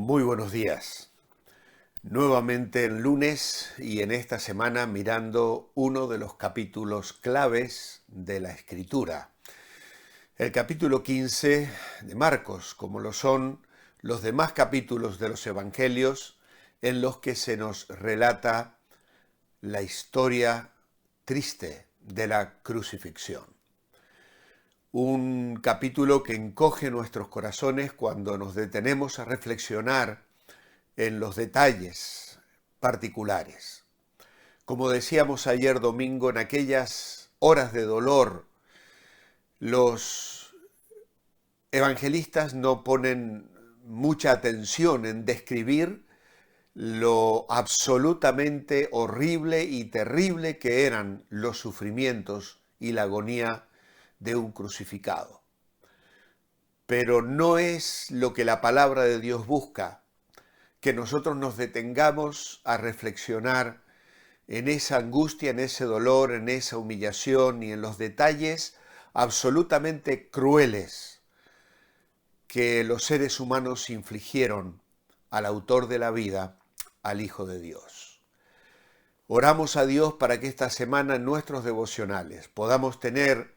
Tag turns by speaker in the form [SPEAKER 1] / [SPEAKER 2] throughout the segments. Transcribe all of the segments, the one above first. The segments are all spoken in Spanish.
[SPEAKER 1] Muy buenos días. Nuevamente el lunes y en esta semana mirando uno de los capítulos claves de la Escritura. El capítulo 15 de Marcos, como lo son los demás capítulos de los Evangelios en los que se nos relata la historia triste de la crucifixión. Un capítulo que encoge nuestros corazones cuando nos detenemos a reflexionar en los detalles particulares. Como decíamos ayer domingo, en aquellas horas de dolor, los evangelistas no ponen mucha atención en describir lo absolutamente horrible y terrible que eran los sufrimientos y la agonía de un crucificado. Pero no es lo que la palabra de Dios busca, que nosotros nos detengamos a reflexionar en esa angustia, en ese dolor, en esa humillación y en los detalles absolutamente crueles que los seres humanos infligieron al autor de la vida, al Hijo de Dios. Oramos a Dios para que esta semana en nuestros devocionales podamos tener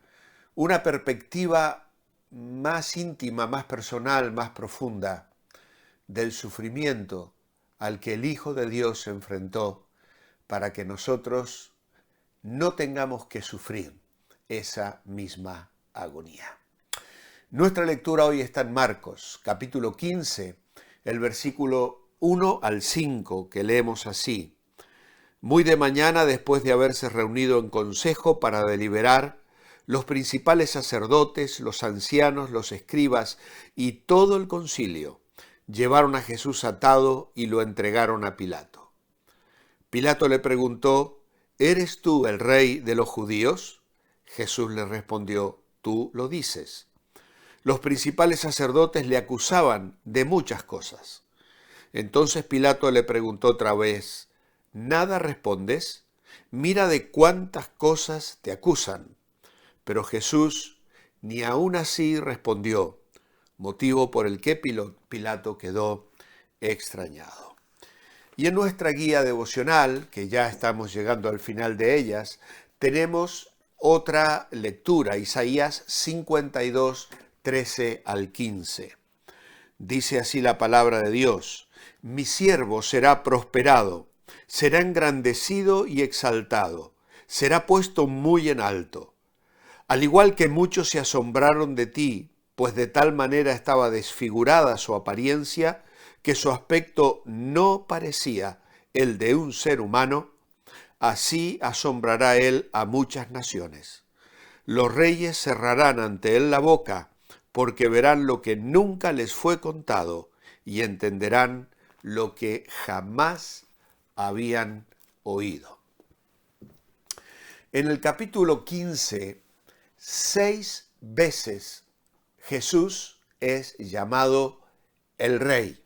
[SPEAKER 1] una perspectiva más íntima, más personal, más profunda del sufrimiento al que el Hijo de Dios se enfrentó para que nosotros no tengamos que sufrir esa misma agonía. Nuestra lectura hoy está en Marcos, capítulo 15, el versículo 1 al 5, que leemos así. Muy de mañana, después de haberse reunido en consejo para deliberar, los principales sacerdotes, los ancianos, los escribas y todo el concilio llevaron a Jesús atado y lo entregaron a Pilato. Pilato le preguntó, ¿eres tú el rey de los judíos? Jesús le respondió, tú lo dices. Los principales sacerdotes le acusaban de muchas cosas. Entonces Pilato le preguntó otra vez, ¿nada respondes? Mira de cuántas cosas te acusan. Pero Jesús ni aún así respondió, motivo por el que Pilato quedó extrañado. Y en nuestra guía devocional, que ya estamos llegando al final de ellas, tenemos otra lectura, Isaías 52, 13 al 15. Dice así la palabra de Dios, mi siervo será prosperado, será engrandecido y exaltado, será puesto muy en alto. Al igual que muchos se asombraron de ti, pues de tal manera estaba desfigurada su apariencia, que su aspecto no parecía el de un ser humano, así asombrará él a muchas naciones. Los reyes cerrarán ante él la boca, porque verán lo que nunca les fue contado y entenderán lo que jamás habían oído. En el capítulo 15, 6 veces Jesús es llamado el Rey.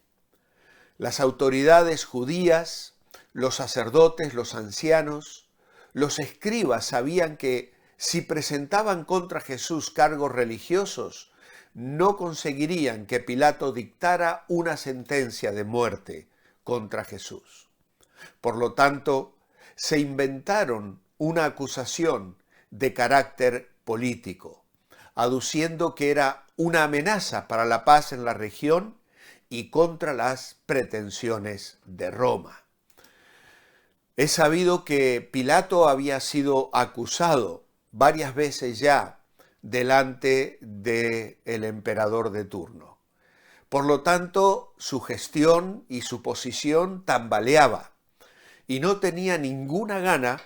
[SPEAKER 1] Las autoridades judías, los sacerdotes, los ancianos, los escribas sabían que si presentaban contra Jesús cargos religiosos, no conseguirían que Pilato dictara una sentencia de muerte contra Jesús. Por lo tanto, se inventaron una acusación de carácter político, aduciendo que era una amenaza para la paz en la región y contra las pretensiones de Roma. Es sabido que Pilato había sido acusado varias veces ya delante del emperador de turno. Por lo tanto, su gestión y su posición tambaleaba y no tenía ninguna gana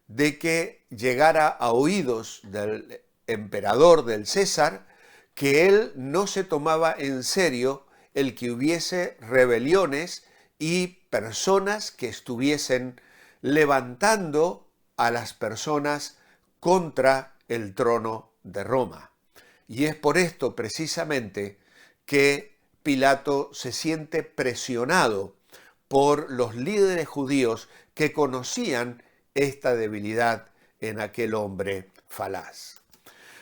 [SPEAKER 1] de que llegara a oídos del emperador, del César, que él no se tomaba en serio el que hubiese rebeliones y personas que estuviesen levantando a las personas contra el trono de Roma. Y es por esto precisamente que Pilato se siente presionado por los líderes judíos que conocían esta debilidad en aquel hombre falaz.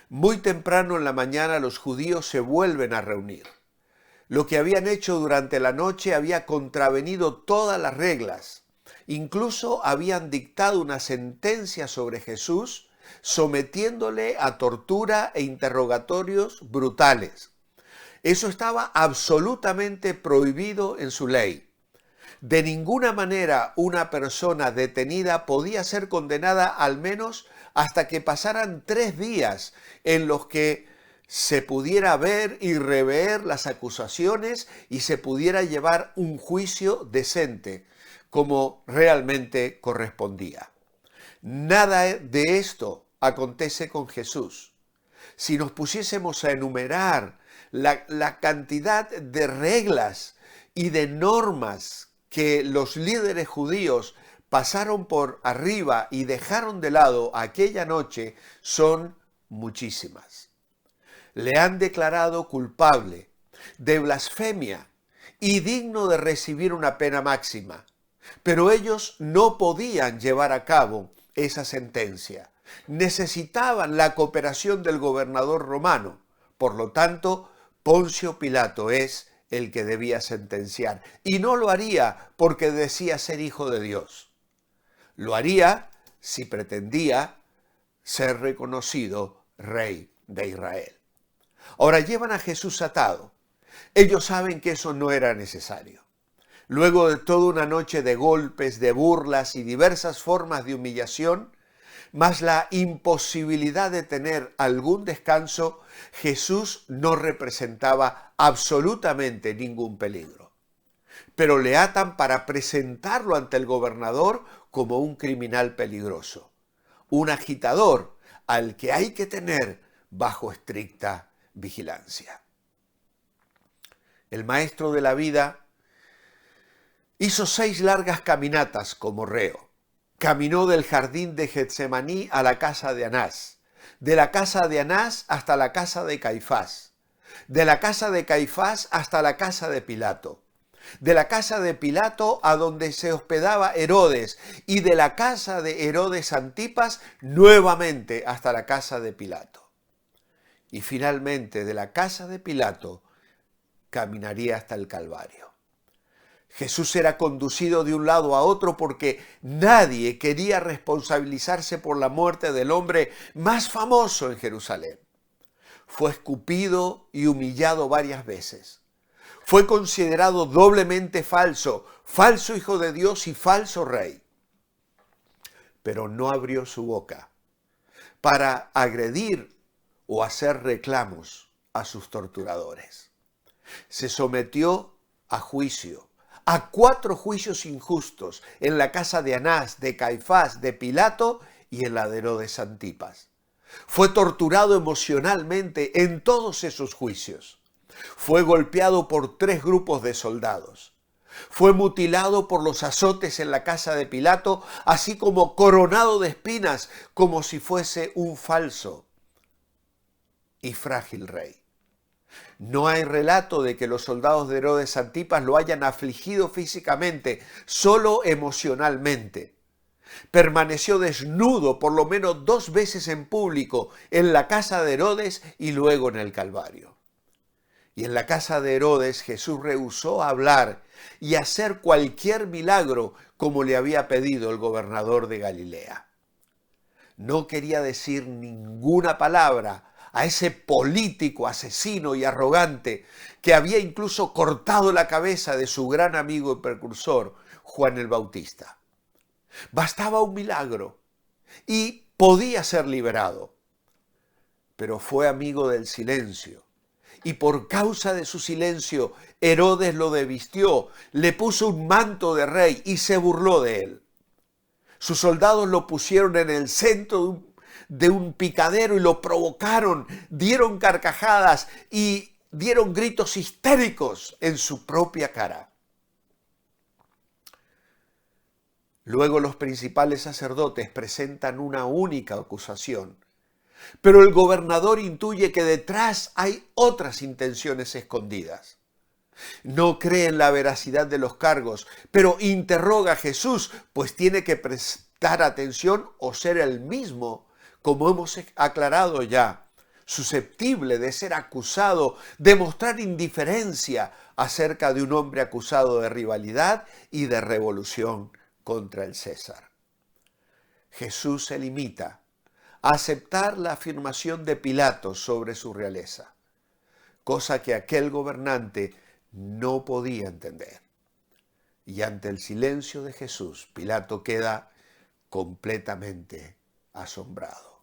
[SPEAKER 1] Muy temprano en la mañana los judíos se vuelven a reunir. Lo que habían hecho durante la noche había contravenido todas las reglas. Incluso habían dictado una sentencia sobre Jesús, sometiéndole a tortura e interrogatorios brutales. Eso estaba absolutamente prohibido en su ley. De ninguna manera una persona detenida podía ser condenada al menos hasta que pasaran 3 días en los que se pudiera ver y rever las acusaciones y se pudiera llevar un juicio decente, como realmente correspondía. Nada de esto acontece con Jesús. Si nos pusiésemos a enumerar la cantidad de reglas y de normas que los líderes judíos pasaron por arriba y dejaron de lado aquella noche, son muchísimas. Le han declarado culpable de blasfemia y digno de recibir una pena máxima, pero ellos no podían llevar a cabo esa sentencia. Necesitaban la cooperación del gobernador romano. Por lo tanto, Poncio Pilato es el que debía sentenciar. Y no lo haría porque decía ser hijo de Dios. Lo haría si pretendía ser reconocido rey de Israel. Ahora llevan a Jesús atado. Ellos saben que eso no era necesario. Luego de toda una noche de golpes, de burlas y diversas formas de humillación, más la imposibilidad de tener algún descanso, Jesús no representaba absolutamente ningún peligro. Pero le atan para presentarlo ante el gobernador como un criminal peligroso, un agitador al que hay que tener bajo estricta vigilancia. El maestro de la vida hizo 6 largas caminatas como reo. Caminó del jardín de Getsemaní a la casa de Anás, de la casa de Anás hasta la casa de Caifás, de la casa de Caifás hasta la casa de Pilato, de la casa de Pilato a donde se hospedaba Herodes y de la casa de Herodes Antipas nuevamente hasta la casa de Pilato. Y finalmente de la casa de Pilato caminaría hasta el Calvario. Jesús era conducido de un lado a otro porque nadie quería responsabilizarse por la muerte del hombre más famoso en Jerusalén. Fue escupido y humillado varias veces. Fue considerado doblemente falso, falso hijo de Dios y falso rey. Pero no abrió su boca para agredir o hacer reclamos a sus torturadores. Se sometió a juicio, a 4 juicios injustos en la casa de Anás, de Caifás, de Pilato y en la de Herodes Antipas. Fue torturado emocionalmente en todos esos juicios. Fue golpeado por 3 grupos de soldados. Fue mutilado por los azotes en la casa de Pilato, así como coronado de espinas, como si fuese un falso y frágil rey. No hay relato de que los soldados de Herodes Antipas lo hayan afligido físicamente, solo emocionalmente. Permaneció desnudo por lo menos 2 veces en público, en la casa de Herodes y luego en el Calvario. Y en la casa de Herodes Jesús rehusó hablar y hacer cualquier milagro como le había pedido el gobernador de Galilea. No quería decir ninguna palabra a ese político asesino y arrogante que había incluso cortado la cabeza de su gran amigo y precursor, Juan el Bautista. Bastaba un milagro y podía ser liberado. Pero fue amigo del silencio. Y por causa de su silencio, Herodes lo desvistió, le puso un manto de rey y se burló de él. Sus soldados lo pusieron en el centro de un picadero y lo provocaron, dieron carcajadas y dieron gritos histéricos en su propia cara. Luego los principales sacerdotes presentan una única acusación, pero el gobernador intuye que detrás hay otras intenciones escondidas. No cree en la veracidad de los cargos, pero interroga a Jesús, pues tiene que prestar atención o ser el mismo, como hemos aclarado ya, susceptible de ser acusado, de mostrar indiferencia acerca de un hombre acusado de rivalidad y de revolución contra el César. Jesús se limita a aceptar la afirmación de Pilato sobre su realeza, cosa que aquel gobernante no podía entender. Y ante el silencio de Jesús, Pilato queda completamente asombrado.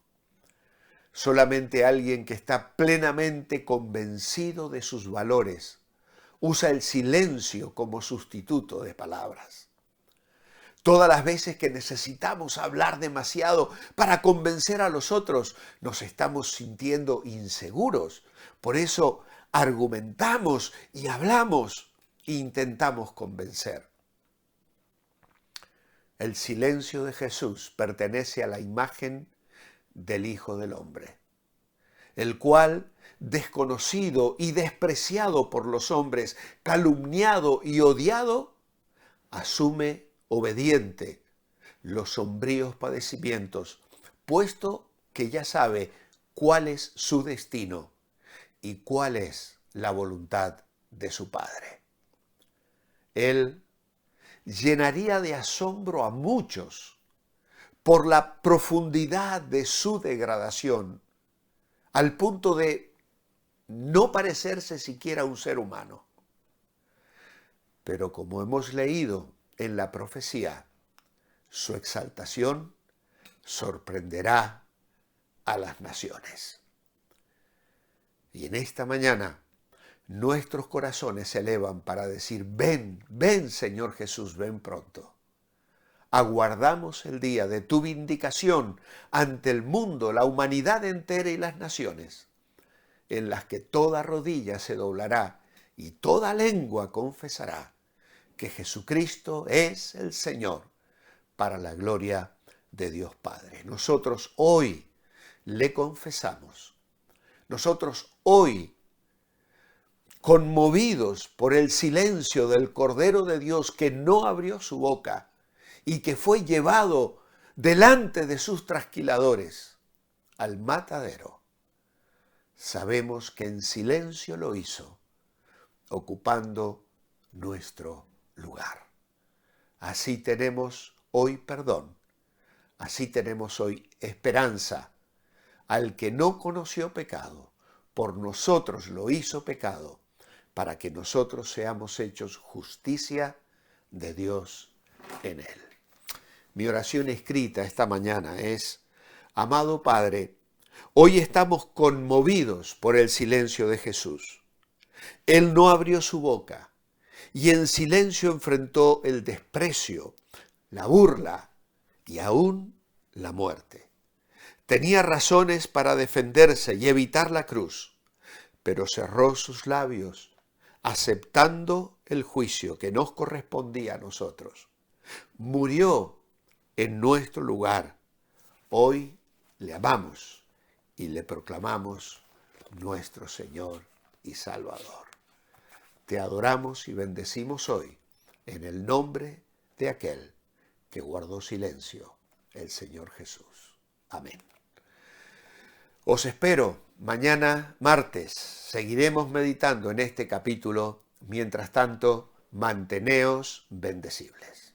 [SPEAKER 1] Solamente alguien que está plenamente convencido de sus valores usa el silencio como sustituto de palabras. Todas las veces que necesitamos hablar demasiado para convencer a los otros, nos estamos sintiendo inseguros. Por eso argumentamos y hablamos e intentamos convencer. El silencio de Jesús pertenece a la imagen del Hijo del Hombre, el cual, desconocido y despreciado por los hombres, calumniado y odiado, asume obediente los sombríos padecimientos, puesto que ya sabe cuál es su destino y cuál es la voluntad de su Padre. Él llenaría de asombro a muchos por la profundidad de su degradación, al punto de no parecerse siquiera a un ser humano. Pero como hemos leído en la profecía, su exaltación sorprenderá a las naciones. Y en esta mañana nuestros corazones se elevan para decir: ven, ven Señor Jesús, ven pronto. Aguardamos el día de tu vindicación ante el mundo, la humanidad entera y las naciones, en las que toda rodilla se doblará y toda lengua confesará que Jesucristo es el Señor, para la gloria de Dios Padre. Nosotros hoy le confesamos. Nosotros hoy, conmovidos por el silencio del Cordero de Dios que no abrió su boca y que fue llevado delante de sus trasquiladores al matadero, sabemos que en silencio lo hizo, ocupando nuestro lugar. Así tenemos hoy perdón, así tenemos hoy esperanza. Al que no conoció pecado, por nosotros lo hizo pecado, para que nosotros seamos hechos justicia de Dios en él. Mi oración escrita esta mañana es: amado Padre, hoy estamos conmovidos por el silencio de Jesús. Él no abrió su boca y en silencio enfrentó el desprecio, la burla y aún la muerte. Tenía razones para defenderse y evitar la cruz, pero cerró sus labios, aceptando el juicio que nos correspondía a nosotros. Murió en nuestro lugar. Hoy le amamos y le proclamamos nuestro Señor y Salvador. Te adoramos y bendecimos hoy en el nombre de aquel que guardó silencio, el Señor Jesús. Amén. Os espero mañana martes. Seguiremos meditando en este capítulo. Mientras tanto, manteneos bendecibles.